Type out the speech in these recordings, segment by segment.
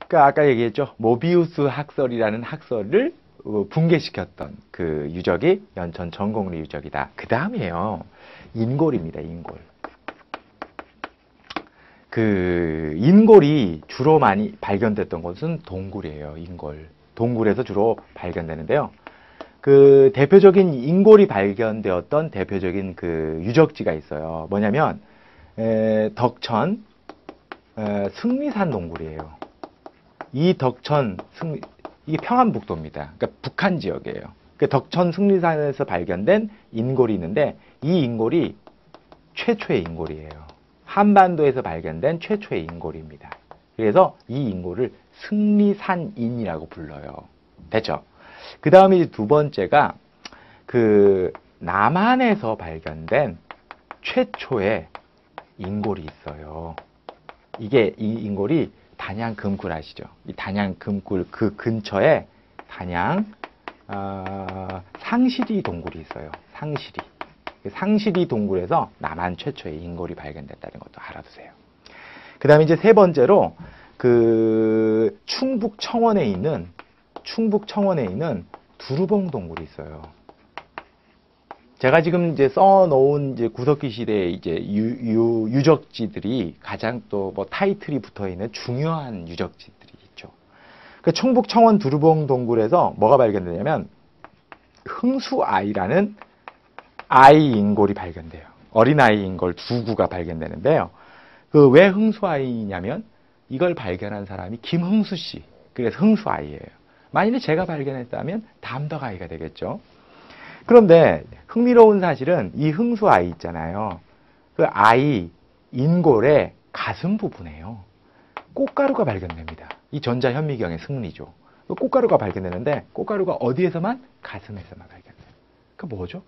그러니까 아까 얘기했죠. 모비우스 학설이라는 학설을 붕괴시켰던 그 유적이 연천 전곡리 유적이다. 그 다음이에요. 인골입니다. 인골. 그 인골이 주로 많이 발견됐던 곳은 동굴이에요. 인골. 동굴에서 주로 발견되는데요. 그 대표적인 인골이 발견되었던 대표적인 그 유적지가 있어요. 뭐냐면 덕천 승리산 동굴이에요. 이 덕천 이게 평안북도입니다. 그러니까 북한 지역이에요. 그 덕천 승리산에서 발견된 인골이 있는데 이 인골이 최초의 인골이에요. 한반도에서 발견된 최초의 인골입니다. 그래서 이 인골을 승리산인이라고 불러요. 됐죠? 그 다음에 이제 두 번째가 그 남한에서 발견된 최초의 인골이 있어요. 이게 이 인골이 단양 금굴 아시죠? 이 단양 금굴 그 근처에 단양 상시리 동굴이 있어요. 상시리. 상시리 동굴에서 남한 최초의 인골이 발견됐다는 것도 알아두세요. 그 다음에 이제 세 번째로 그 충북 청원에 있는 두루봉 동굴이 있어요. 제가 지금 이제 써놓은 이제 구석기 시대의 이제 유적지들이 가장 또 뭐 타이틀이 붙어 있는 중요한 유적지들이 있죠. 그 충북 청원 두루봉 동굴에서 뭐가 발견되냐면 흥수아이라는 아이 인골이 발견돼요. 어린아이 인골 두 구가 발견되는데요. 그 왜 흥수아이냐면 이걸 발견한 사람이 김흥수 씨. 그래서 흥수아이예요. 만일에 제가 발견했다면 담덕아이가 되겠죠. 그런데 흥미로운 사실은 이 흥수아이 있잖아요. 그 아이 인골의 가슴 부분에요. 꽃가루가 발견됩니다. 이 전자현미경의 승리죠. 그 꽃가루가 발견되는데 꽃가루가 어디에서만? 가슴에서만 발견돼요. 그 뭐죠?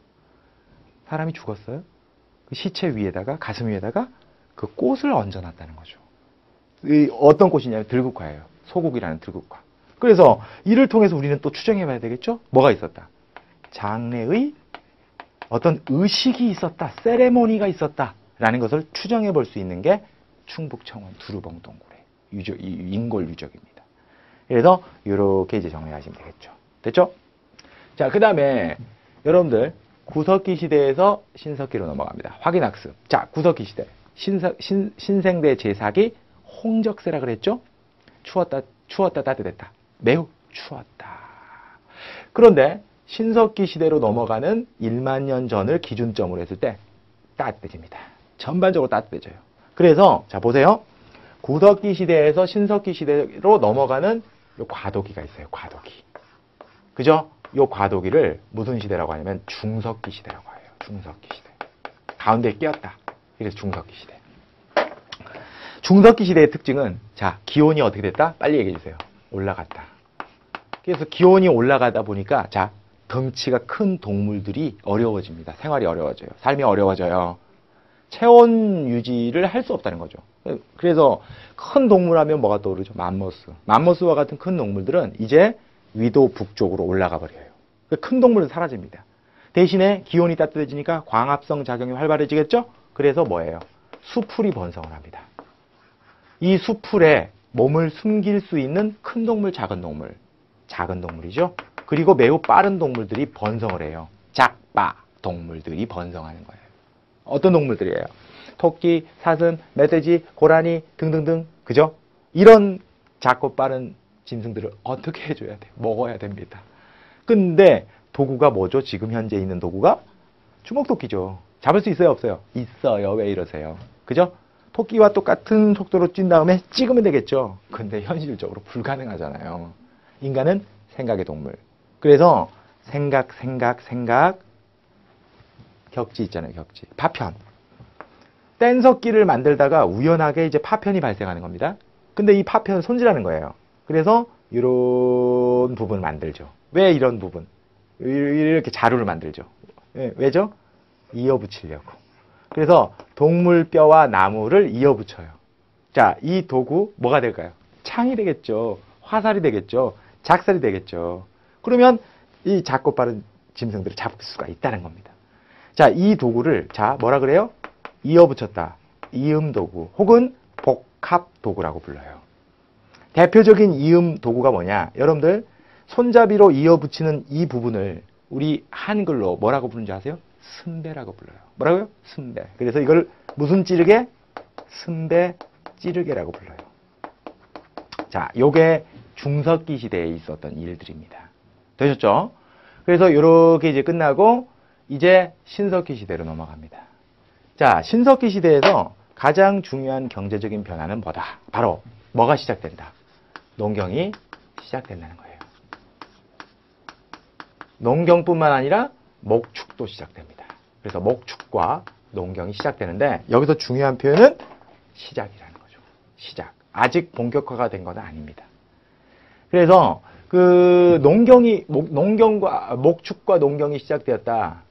사람이 죽었어요. 그 시체 위에다가 가슴 위에다가 그 꽃을 얹어놨다는 거죠. 이 어떤 꽃이냐면 들국화예요. 소국이라는 들국화. 그래서 이를 통해서 우리는 또 추정해봐야 되겠죠? 뭐가 있었다? 장래의 어떤 의식이 있었다, 세레모니가 있었다라는 것을 추정해 볼 수 있는 게 충북청원 두루봉 동굴의 인골 유적입니다. 그래서 이렇게 이제 정리하시면 되겠죠. 됐죠? 자, 그 다음에 여러분들 구석기 시대에서 신석기로 넘어갑니다. 확인학습. 자, 구석기 시대 신생대 제사기 홍적세라 그랬죠? 추웠다 따뜻했다. 매우 추웠다. 그런데 신석기 시대로 넘어가는 1만 년 전을 기준점으로 했을 때 따뜻해집니다. 전반적으로 따뜻해져요. 그래서 자 보세요. 구석기 시대에서 신석기 시대로 넘어가는 요 과도기가 있어요. 과도기. 그죠? 요 과도기를 무슨 시대라고 하냐면 중석기 시대라고 해요. 중석기 시대. 가운데 끼었다. 그래서 중석기 시대. 중석기 시대의 특징은 자 기온이 어떻게 됐다? 빨리 얘기해 주세요. 올라갔다. 그래서 기온이 올라가다 보니까 자 덩치가 큰 동물들이 어려워집니다. 생활이 어려워져요. 삶이 어려워져요. 체온 유지를 할 수 없다는 거죠. 그래서 큰 동물 하면 뭐가 떠오르죠? 맘모스. 맘모스와 같은 큰 동물들은 이제 위도 북쪽으로 올라가 버려요. 큰 동물은 사라집니다. 대신에 기온이 따뜻해지니까 광합성 작용이 활발해지겠죠? 그래서 뭐예요? 수풀이 번성을 합니다. 이 수풀에 몸을 숨길 수 있는 큰 동물, 작은 동물이죠. 그리고 매우 빠른 동물들이 번성을 해요. 작바 동물들이 번성하는 거예요. 어떤 동물들이에요? 토끼, 사슴, 멧돼지, 고라니 등등등. 그죠? 이런 작고 빠른 짐승들을 어떻게 해줘야 돼? 먹어야 됩니다. 근데 도구가 뭐죠? 지금 현재 있는 도구가 주먹토끼죠. 잡을 수 있어요? 없어요? 있어요. 왜 이러세요? 그죠? 토끼와 똑같은 속도로 뛴 다음에 찍으면 되겠죠. 근데 현실적으로 불가능하잖아요. 인간은 생각의 동물. 그래서 생각 격지 있잖아요. 격지. 파편. 뗀석기를 만들다가 우연하게 이제 파편이 발생하는 겁니다. 근데 이 파편을 손질하는 거예요. 그래서 이런 부분을 만들죠. 왜 이런 부분? 이렇게 자루를 만들죠. 왜죠? 이어붙이려고. 그래서 동물 뼈와 나무를 이어붙여요. 자, 이 도구 뭐가 될까요? 창이 되겠죠. 화살이 되겠죠. 작살이 되겠죠. 그러면 이 작고 빠른 짐승들을 잡을 수가 있다는 겁니다. 자, 이 도구를 자 뭐라 그래요? 이어붙였다. 이음도구 혹은 복합도구라고 불러요. 대표적인 이음 도구가 뭐냐? 여러분들 손잡이로 이어 붙이는 이 부분을 우리 한글로 뭐라고 부르는지 아세요? 순배라고 불러요. 뭐라고요? 순배. 그래서 이걸 무슨 찌르개? 순배 찌르개라고 불러요. 자, 요게 중석기 시대에 있었던 일들입니다. 되셨죠? 그래서 요렇게 이제 끝나고 이제 신석기 시대로 넘어갑니다. 자, 신석기 시대에서 가장 중요한 경제적인 변화는 뭐다? 바로 뭐가 시작된다? 농경이 시작된다는 거예요. 농경뿐만 아니라 목축도 시작됩니다. 그래서 목축과 농경이 시작되는데 여기서 중요한 표현은 시작이라는 거죠. 시작. 아직 본격화가 된 건 아닙니다. 그래서 그 목축과 농경이 시작되었다.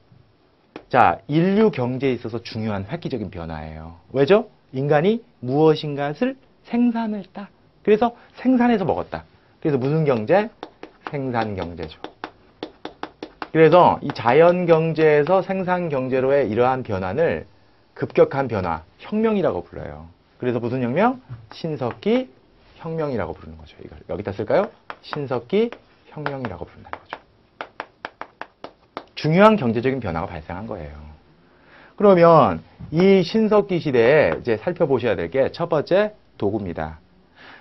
자, 인류 경제에 있어서 중요한 획기적인 변화예요. 왜죠? 인간이 무엇인가를 생산했다. 그래서 생산해서 먹었다. 그래서 무슨 경제? 생산 경제죠. 그래서 이 자연 경제에서 생산 경제로의 이러한 변화를 급격한 변화, 혁명이라고 불러요. 그래서 무슨 혁명? 신석기 혁명이라고 부르는 거죠. 이걸 여기다 쓸까요? 신석기 혁명이라고 부른다는 거죠. 중요한 경제적인 변화가 발생한 거예요. 그러면 이 신석기 시대에 이제 살펴보셔야 될 게 첫 번째 도구입니다.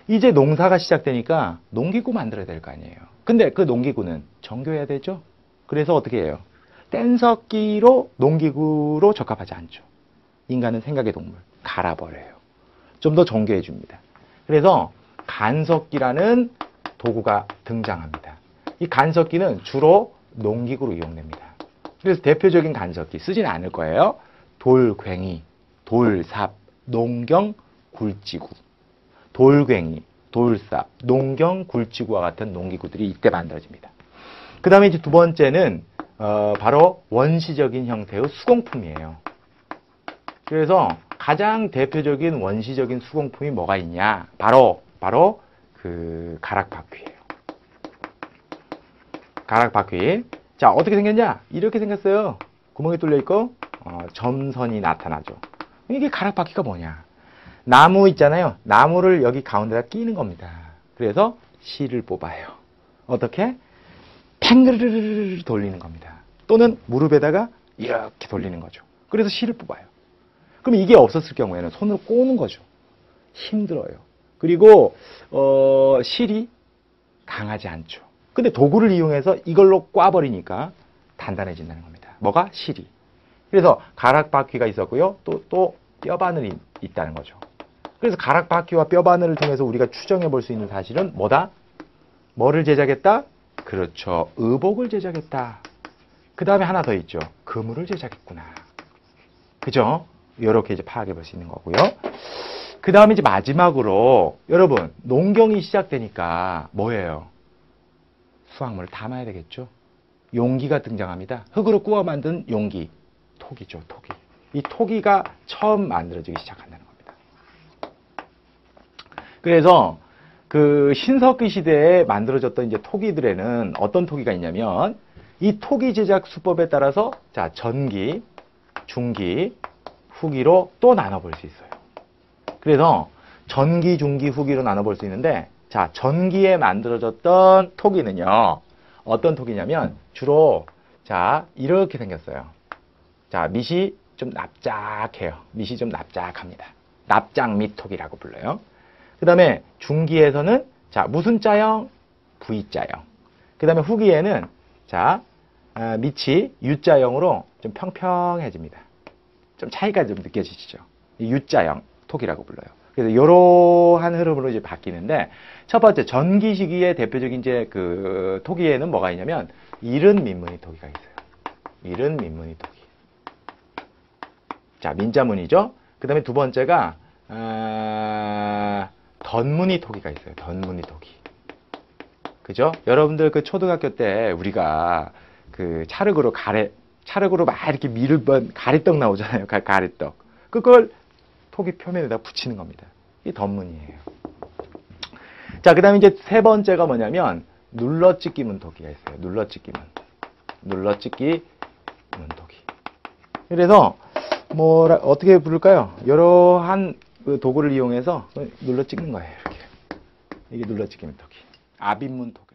이제 농사가 시작되니까 농기구 만들어야 될 거 아니에요. 근데 그 농기구는 정교해야 되죠. 그래서 어떻게 해요? 뗀석기로 농기구로 적합하지 않죠. 인간은 생각의 동물. 갈아버려요. 좀 더 정교해 줍니다. 그래서 간석기라는 도구가 등장합니다. 이 간석기는 주로 농기구로 이용됩니다. 그래서 대표적인 간석기 쓰지는 않을 거예요. 돌괭이, 돌삽, 농경, 굴지구. 돌괭이, 돌삽, 농경, 굴지구와 같은 농기구들이 이때 만들어집니다. 그 다음에 이제 두 번째는 바로 원시적인 형태의 수공품이에요. 그래서 가장 대표적인 원시적인 수공품이 뭐가 있냐? 바로 그 가락바퀴예요. 가락바퀴. 자, 어떻게 생겼냐? 이렇게 생겼어요. 구멍이 뚫려 있고 점선이 나타나죠. 이게 가락바퀴가 뭐냐? 나무 있잖아요. 나무를 여기 가운데다 끼는 겁니다. 그래서 실을 뽑아요. 어떻게? 팽그르르르 돌리는 겁니다. 또는 무릎에다가 이렇게 돌리는 거죠. 그래서 실을 뽑아요. 그럼 이게 없었을 경우에는 손으로 꼬는 거죠. 힘들어요. 그리고 실이 강하지 않죠. 근데 도구를 이용해서 이걸로 꽈버리니까 단단해진다는 겁니다. 뭐가? 실이. 그래서 가락바퀴가 있었고요. 또 뼈바늘이 있다는 거죠. 그래서 가락바퀴와 뼈바늘을 통해서 우리가 추정해 볼 수 있는 사실은 뭐다? 뭐를 제작했다? 그렇죠. 의복을 제작했다. 그 다음에 하나 더 있죠. 그물을 제작했구나. 그죠? 이렇게 이제 파악해 볼 수 있는 거고요. 그 다음에 이제 마지막으로 여러분 농경이 시작되니까 뭐예요? 수확물을 담아야 되겠죠. 용기가 등장합니다. 흙으로 구워 만든 용기. 토기죠. 토기. 이 토기가 처음 만들어지기 시작한다는 겁니다. 그래서 그 신석기 시대에 만들어졌던 이제 토기들에는 어떤 토기가 있냐면 이 토기 제작 수법에 따라서 자, 전기, 중기, 후기로 또 나눠볼 수 있어요. 그래서 전기, 중기, 후기로 나눠볼 수 있는데 자, 전기에 만들어졌던 토기는요. 어떤 토기냐면 주로 자, 이렇게 생겼어요. 자, 밑이 좀 납작해요. 밑이 좀 납작합니다. 납작 밑토기라고 불러요. 그 다음에 중기에서는 자, 무슨 자형? V자형. 그 다음에 후기에는 자, 밑이 U자형으로 좀 평평해집니다. 좀 차이가 좀 느껴지시죠? U자형 토기라고 불러요. 그래서 이러한 흐름으로 이제 바뀌는데 첫 번째 전기 시기의 대표적인 이제 그 토기에는 뭐가 있냐면 이른 민무늬 토기가 있어요. 이른 민무늬 토기. 자, 민자무늬죠. 그 다음에 두 번째가 덧무늬 토기가 있어요. 덧무늬 토기. 그죠? 여러분들 그 초등학교 때 우리가 그 찰흙으로 막 이렇게 밀으면 가래떡 나오잖아요. 가래떡. 그걸 토기 표면에다 붙이는 겁니다. 이 덧무늬예요. 자, 그 다음에 이제 세 번째가 뭐냐면 눌러찍기 문토기가 있어요. 눌러찍기 문토기. 그래서 어떻게 부를까요? 여러한 그 도구를 이용해서 눌러 찍는 거예요. 이렇게. 이게 눌러지기면 토기. 압인문 토기.